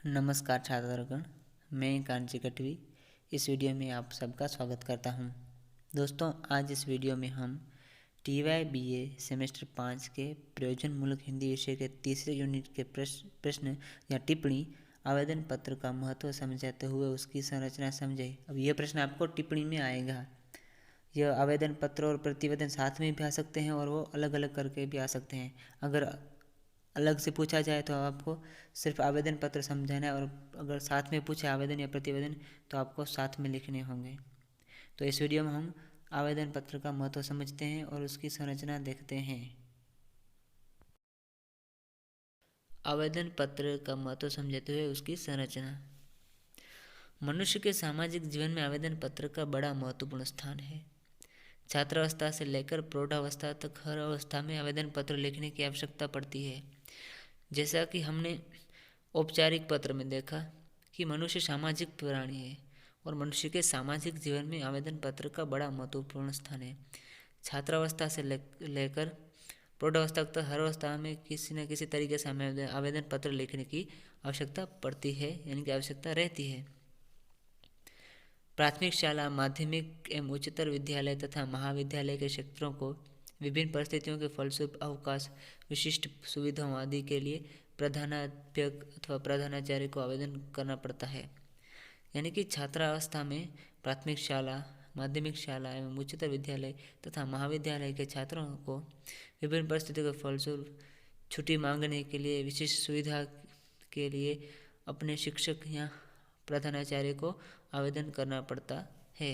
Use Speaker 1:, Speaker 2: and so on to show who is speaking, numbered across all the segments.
Speaker 1: नमस्कार छात्रगण, मैं कांची कटवी इस वीडियो में आप सबका स्वागत करता हूं। दोस्तों, आज इस वीडियो में हम TYBA सेमेस्टर 5 के प्रयोजनमूलक हिंदी विषय के तीसरे यूनिट के प्रश्न या टिप्पणी आवेदन पत्र का महत्व समझाते हुए उसकी संरचना समझे। अब यह प्रश्न आपको टिप्पणी में आएगा। यह आवेदन पत्र और प्रतिवेदन साथ में भी आ सकते हैं और वो अलग अलग करके भी आ सकते हैं। अगर अलग से पूछा जाए तो आपको सिर्फ आवेदन पत्र समझाना है, और अगर साथ में पूछे आवेदन या प्रतिवेदन तो आपको साथ में लिखने होंगे। तो इस वीडियो में हम आवेदन पत्र का महत्व समझते हैं और उसकी संरचना देखते हैं। आवेदन पत्र का महत्व समझते हुए उसकी संरचना। मनुष्य के सामाजिक जीवन में आवेदन पत्र का बड़ा महत्वपूर्ण स्थान है। छात्रावस्था से लेकर प्रौढ़ावस्था तक हर अवस्था में आवेदन पत्र लिखने की आवश्यकता पड़ती है। जैसा कि हमने औपचारिक पत्र में देखा कि मनुष्य सामाजिक प्राणी है और मनुष्य के सामाजिक जीवन में आवेदन पत्र का बड़ा महत्वपूर्ण स्थान है। छात्रावस्था से लेकर प्रौढ़ावस्था तक हर अवस्था में किसी न किसी तरीके से हमें आवेदन पत्र लिखने की आवश्यकता पड़ती है, यानी कि आवश्यकता रहती है। प्राथमिक शाला, माध्यमिक एवं उच्चतर विद्यालय तथा महाविद्यालय के क्षेत्रों को विभिन्न परिस्थितियों के फलस्वरूप अवकाश, विशिष्ट सुविधाओं आदि के लिए प्रधानाध्यापक अथवा प्रधानाचार्य को आवेदन करना पड़ता है। यानी कि छात्रावस्था में प्राथमिक शाला, माध्यमिक शाला एवं उच्चतर विद्यालय तथा महाविद्यालय के छात्रों को विभिन्न परिस्थितियों के फलस्वरूप छुट्टी मांगने के लिए, विशिष्ट सुविधा के लिए अपने शिक्षक या प्रधानाचार्य को आवेदन करना पड़ता है।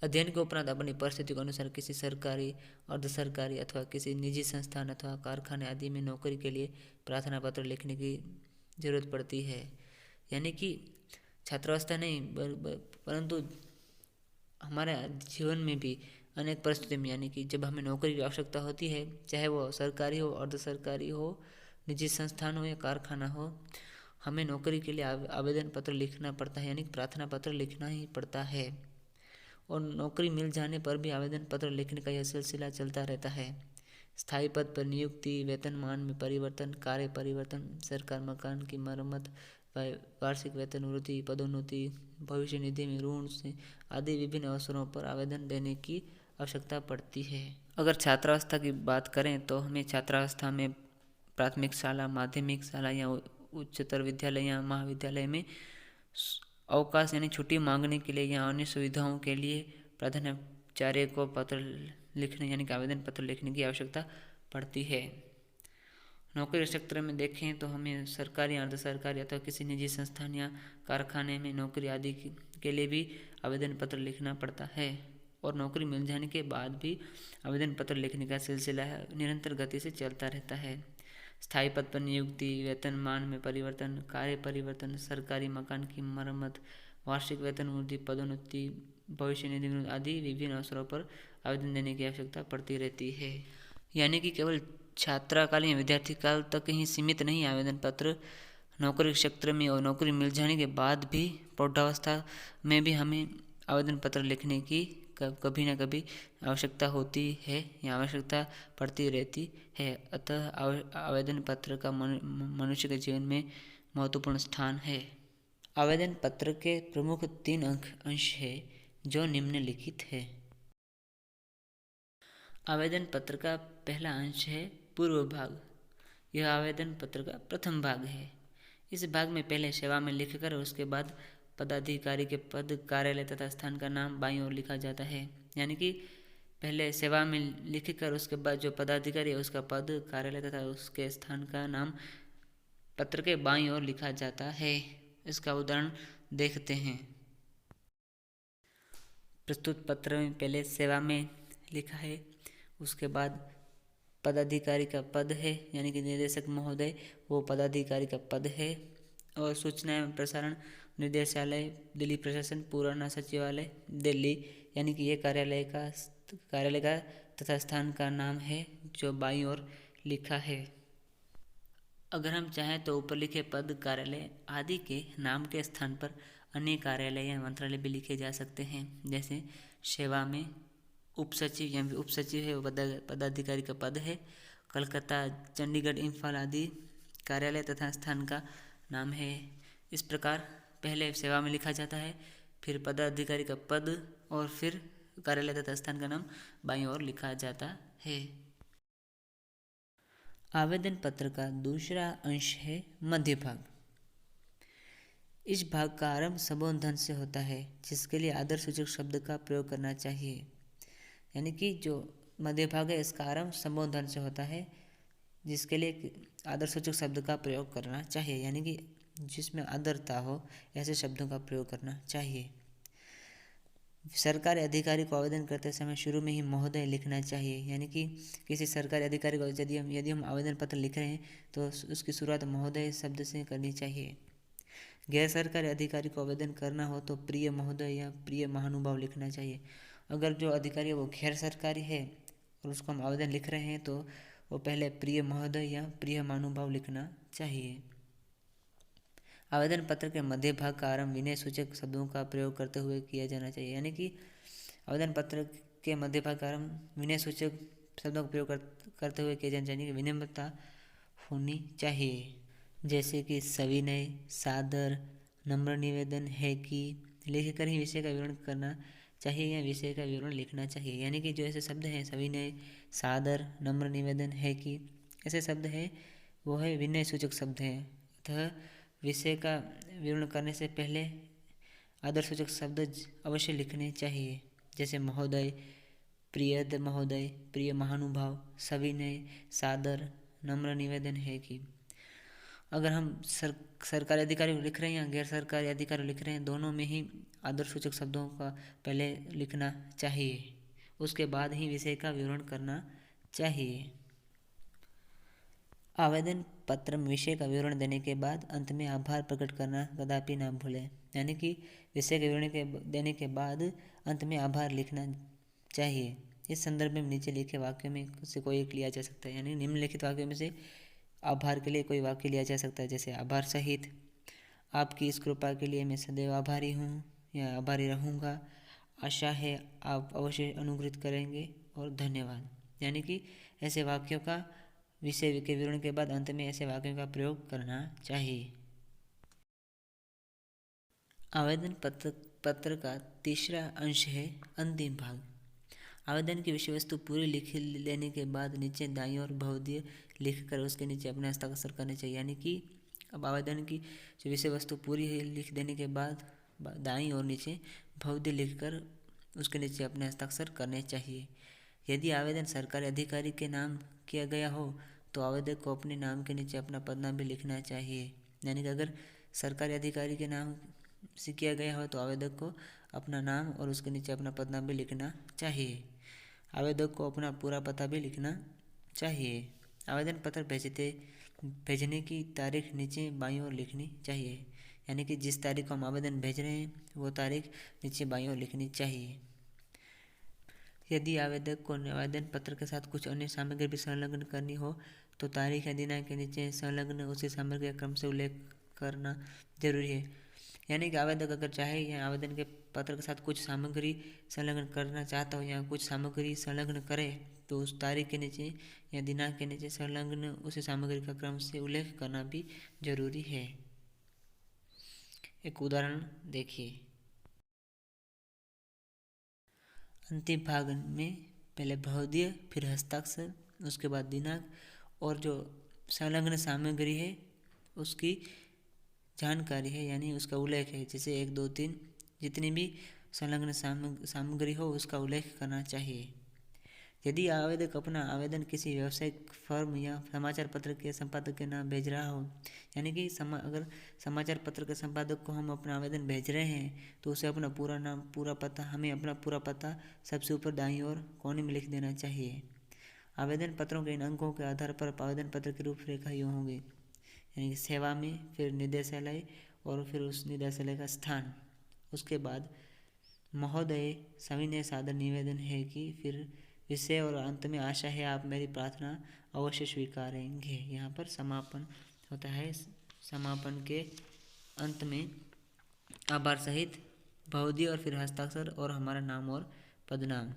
Speaker 1: अध्ययन के उपरांत अपनी परिस्थिति के अनुसार किसी सरकारी, अर्ध सरकारी अथवा किसी निजी संस्थान अथवा कारखाने आदि में नौकरी के लिए प्रार्थना पत्र लिखने की जरूरत पड़ती है। यानी कि छात्रावस्था नहीं परंतु हमारे जीवन में भी अनेक परिस्थिति में, यानी कि जब हमें नौकरी की आवश्यकता होती है, चाहे वो सरकारी हो, अर्ध सरकारी हो, निजी संस्थान हो या कारखाना हो, हमें नौकरी के लिए आवेदन पत्र लिखना पड़ता है, यानी प्रार्थना पत्र लिखना ही पड़ता है। और नौकरी मिल जाने पर भी आवेदन पत्र लिखने का यह सिलसिला चलता रहता है। स्थायी पद पर नियुक्ति, वेतनमान में परिवर्तन, कार्य परिवर्तन, सरकार मकान की मरम्मत, वार्षिक वेतन वृद्धि, पदोन्नति, भविष्य निधि में ऋण से आदि विभिन्न अवसरों पर आवेदन देने की आवश्यकता पड़ती है। अगर छात्रावस्था की बात करें तो हमें छात्रावस्था में प्राथमिक शाला, माध्यमिक शाला या उच्चतर विद्यालय या महाविद्यालय में अवकाश यानी छुट्टी मांगने के लिए या अन्य सुविधाओं के लिए प्रधानाचार्य को पत्र लिखने यानी कि आवेदन पत्र लिखने की आवश्यकता पड़ती है। नौकरी क्षेत्र में देखें तो हमें सरकारी, अर्ध सरकारी अथवा किसी निजी संस्थान या कारखाने में नौकरी आदि के लिए भी आवेदन पत्र लिखना पड़ता है। और नौकरी मिल जाने के बाद भी आवेदन पत्र लिखने का सिलसिला निरंतर गति से चलता रहता है। स्थायी पद पर नियुक्ति, वेतनमान में परिवर्तन, कार्य परिवर्तन, सरकारी मकान की मरम्मत, वार्षिक वेतन वृद्धि, पदोन्नति, भविष्य निधि आदि विभिन्न अवसरों पर आवेदन देने की आवश्यकता पड़ती रहती है। यानी कि केवल छात्राकालीन विद्यार्थी काल तक ही सीमित नहीं आवेदन पत्र, नौकरी क्षेत्र में और नौकरी मिल जाने के बाद भी प्रौढ़ावस्था में भी हमें आवेदन पत्र लिखने की कभी न कभी आवश्यकता होती है या आवश्यकता पड़ती रहती है। अतः आवेदन पत्र का मनुष्य के जीवन में महत्वपूर्ण स्थान है। आवेदन पत्र के प्रमुख 3 अंश है जो निम्नलिखित है। आवेदन पत्र का पहला अंश है पूर्व भाग। यह आवेदन पत्र का प्रथम भाग है। इस भाग में पहले सेवा में लिखकर उसके बाद पदाधिकारी के पद, कार्यालय तथा स्थान का नाम बाईं ओर लिखा जाता है। यानी कि पहले सेवा में लिखकर उसके बाद जो पदाधिकारी है उसका पद, कार्यालय तथा उसके स्थान का नाम पत्र के बाईं ओर लिखा जाता है। इसका उदाहरण देखते हैं। प्रस्तुत पत्र में पहले सेवा में लिखा है, उसके बाद पदाधिकारी का पद है, यानी कि निदेशक महोदय, वो पदाधिकारी का पद है। और सूचना एवं प्रसारण निदेशालय, दिल्ली प्रशासन, पुराना सचिवालय, दिल्ली, यानी कि ये कार्यालय का तथा स्थान का नाम है जो बाईं ओर लिखा है। अगर हम चाहें तो ऊपर लिखे पद, कार्यालय आदि के नाम के स्थान पर अन्य कार्यालय या मंत्रालय भी लिखे जा सकते हैं। जैसे सेवा में उप सचिव या उप सचिव है, वो पदाधिकारी का पद है। कलकत्ता, चंडीगढ़, इम्फाल आदि कार्यालय तथा स्थान का नाम है। इस प्रकार पहले सेवा में लिखा जाता है, फिर पदाधिकारी का पद और फिर कार्यालय तथा स्थान का नाम बाईं ओर लिखा जाता है। आवेदन पत्र का दूसरा अंश है मध्य भाग। इस भाग का आरंभ संबोधन से होता है, जिसके लिए आदरसूचक शब्द का प्रयोग करना चाहिए। यानी कि जो मध्य भाग है इसका आरंभ संबोधन से होता है, जिसके लिए आदरसूचक शब्द का प्रयोग करना चाहिए, यानी कि जिसमें आदरता हो ऐसे शब्दों का प्रयोग करना चाहिए। सरकारी अधिकारी को आवेदन करते समय शुरू में ही महोदय लिखना चाहिए, यानी कि किसी सरकारी अधिकारी को यदि हम आवेदन पत्र लिख रहे हैं तो उसकी शुरुआत महोदय शब्द से करनी चाहिए। गैर सरकारी अधिकारी को आवेदन करना हो तो प्रिय महोदय या प्रिय महानुभाव लिखना चाहिए। अगर जो अधिकारी है वो गैर सरकारी है और उसको हम आवेदन लिख रहे हैं तो वो पहले प्रिय महोदय या प्रिय महानुभाव लिखना चाहिए। आवेदन पत्र के मध्य भाग का आरंभ विनय सूचक शब्दों का प्रयोग करते हुए किया जाना चाहिए, यानी कि आवेदन पत्र के मध्य भाग का आरंभ विनय सूचक शब्दों का प्रयोग करते हुए किया जाना चाहिए। विनम्रता होनी चाहिए, जैसे कि सविनय, सादर, नम्र निवेदन है कि लिखकर ही विषय का विवरण करना चाहिए या विषय का विवरण लिखना चाहिए। यानी कि जो ऐसे शब्द हैं सविनय, सादर, नम्र निवेदन है कि ऐसे शब्द हैं वो है विनय सूचक शब्द हैं। अतः विषय का विवरण करने से पहले आदरसूचक शब्द अवश्य लिखने चाहिए, जैसे महोदय, प्रियद महोदय, प्रिय महानुभाव, सविनय, सादर, नम्र निवेदन है कि। अगर हम सरकारी अधिकारी को लिख रहे हैं या गैर सरकारी अधिकारी लिख रहे हैं, दोनों में ही आदरसूचक शब्दों का पहले लिखना चाहिए, उसके बाद ही विषय का विवरण करना चाहिए। आवेदन पत्र में विषय का विवरण देने के बाद अंत में आभार प्रकट करना कदापि ना भूलें, यानी कि विषय के विवरण देने के बाद अंत में आभार लिखना चाहिए। इस संदर्भ में नीचे लिखे वाक्य में से कोई एक लिया जा सकता है, यानी निम्नलिखित वाक्यों में से आभार के लिए कोई वाक्य लिया जा सकता है, जैसे आभार सहित, आपकी इस कृपा के लिए मैं सदैव आभारी हूँ या आभारी रहूँगा, आशा है आप अवश्य अनुग्रहित करेंगे, और धन्यवाद। यानी कि ऐसे वाक्यों का विषय के विवरण के बाद अंत में ऐसे वाक्यों का प्रयोग करना चाहिए। आवेदन पत्र का तीसरा अंश है अंतिम भाग। आवेदन की विषय वस्तु पूरी लिख लेने के बाद नीचे दाईं ओर बहुदीय लिखकर उसके नीचे अपने हस्ताक्षर करने चाहिए। यानी कि अब आवेदन की जो विषय वस्तु पूरी लिख देने के बाद दाईं ओर नीचे बहुदीय लिखकर उसके नीचे अपने हस्ताक्षर करने चाहिए। यदि आवेदन सरकारी अधिकारी के नाम किया गया हो तो आवेदक को अपने नाम के नीचे अपना पदनाम भी लिखना चाहिए। यानी कि अगर सरकारी अधिकारी के नाम से किया गया हो तो आवेदक को अपना नाम और उसके नीचे अपना पदनाम भी लिखना चाहिए। आवेदक को अपना पूरा पता भी लिखना चाहिए। आवेदन पत्र भेजने की तारीख नीचे बाईं ओर लिखनी चाहिए, यानी कि जिस तारीख को हम आवेदन भेज रहे हैं वो तारीख नीचे बाईं ओर लिखनी चाहिए। यदि आवेदक को आवेदन पत्र के साथ कुछ अन्य सामग्री भी संलग्न करनी हो तो तारीख या दिनांक के नीचे संलग्न उसी सामग्री का क्रम से उल्लेख करना जरूरी है। यानी कि आवेदक अगर चाहे या आवेदन के पत्र के साथ कुछ सामग्री संलग्न करना चाहता हो या कुछ सामग्री संलग्न करे तो उस तारीख के नीचे या दिनांक के नीचे संलग्न उसी सामग्री का क्रम से उल्लेख करना भी जरूरी है। एक उदाहरण देखिए। अंतिम भाग में पहले बहुदीय, फिर हस्ताक्षर, उसके बाद दिनांक और जो संलग्न सामग्री है उसकी जानकारी है, यानी उसका उल्लेख है, जैसे 1, 2, 3 जितनी भी संलग्न सामग्री हो उसका उल्लेख करना चाहिए। यदि आवेदक अपना आवेदन किसी व्यावसायिक फर्म या समाचार पत्र के संपादक के नाम भेज रहा हो, यानी कि अगर समाचार पत्र के संपादक को हम अपना आवेदन भेज रहे हैं तो उसे अपना पूरा नाम, पूरा पता, हमें अपना पूरा पता सबसे ऊपर दाईं ओर कोने में लिख देना चाहिए। आवेदन पत्रों के इन अंकों के आधार पर आवेदन पत्र की रूपरेखा यूँ होंगी, यानी कि सेवा में, फिर निदेशालय और फिर उस निदेशालय का स्थान, उसके बाद महोदय, सविनय, सादर निवेदन है कि, फिर विषय और अंत में आशा है आप मेरी प्रार्थना अवश्य स्वीकारेंगे। यहाँ पर समापन होता है। समापन के अंत में आभार सहित बहुदीय और फिर हस्ताक्षर और हमारा नाम और पदनाम,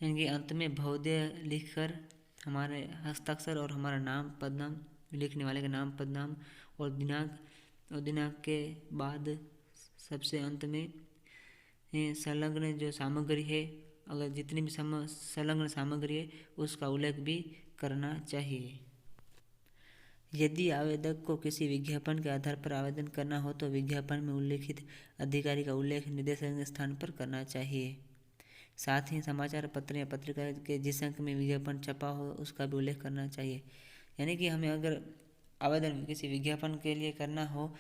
Speaker 1: यानी कि अंत में बहुदीय लिखकर हमारे हस्ताक्षर और हमारा नाम पदनाम, लिखने वाले का नाम पदनाम और दिनांक के बाद सबसे अंत में संलग्न जो सामग्री है, अगर जितनी भी संलग्न सामग्री है उसका उल्लेख भी करना चाहिए। यदि आवेदक को किसी विज्ञापन के आधार पर आवेदन करना हो तो विज्ञापन में उल्लेखित अधिकारी का उल्लेख निर्देशक के स्थान पर करना चाहिए। साथ ही समाचार पत्र या पत्रिका के जिस अंक में विज्ञापन छपा हो उसका भी उल्लेख करना चाहिए। यानी कि हमें अगर आवेदन किसी विज्ञापन के लिए करना हो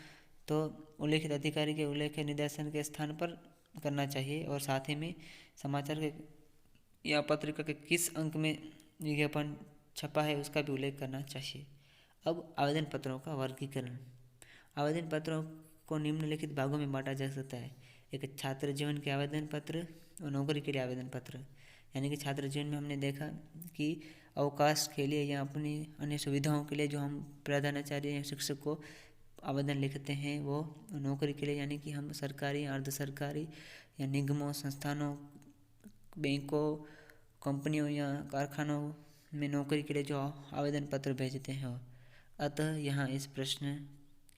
Speaker 1: तो उल्लेखित अधिकारी के उल्लेख निर्देशन के स्थान पर करना चाहिए और साथ ही में समाचार के या पत्रिका के किस अंक में विज्ञापन छपा है उसका भी उल्लेख करना चाहिए। अब आवेदन पत्रों का वर्गीकरण। आवेदन पत्रों को निम्नलिखित भागों में बांटा जा सकता है। एक छात्र जीवन के आवेदन पत्र और नौकरी के लिए आवेदन पत्र। यानी कि छात्र जीवन में हमने देखा कि अवकाश के लिए या अपनी अन्य सुविधाओं के लिए जो हम प्रधानाचार्य या शिक्षक को आवेदन लिखते हैं, वो नौकरी के लिए यानी कि हम सरकारी, अर्ध सरकारी या निगमों, संस्थानों, बैंकों, कंपनियों या कारखानों में नौकरी के लिए जो आवेदन पत्र भेजते हैं। अतः यहाँ इस प्रश्न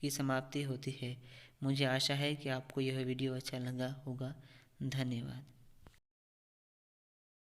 Speaker 1: की समाप्ति होती है। मुझे आशा है कि आपको यह वीडियो अच्छा लगा होगा। धन्यवाद।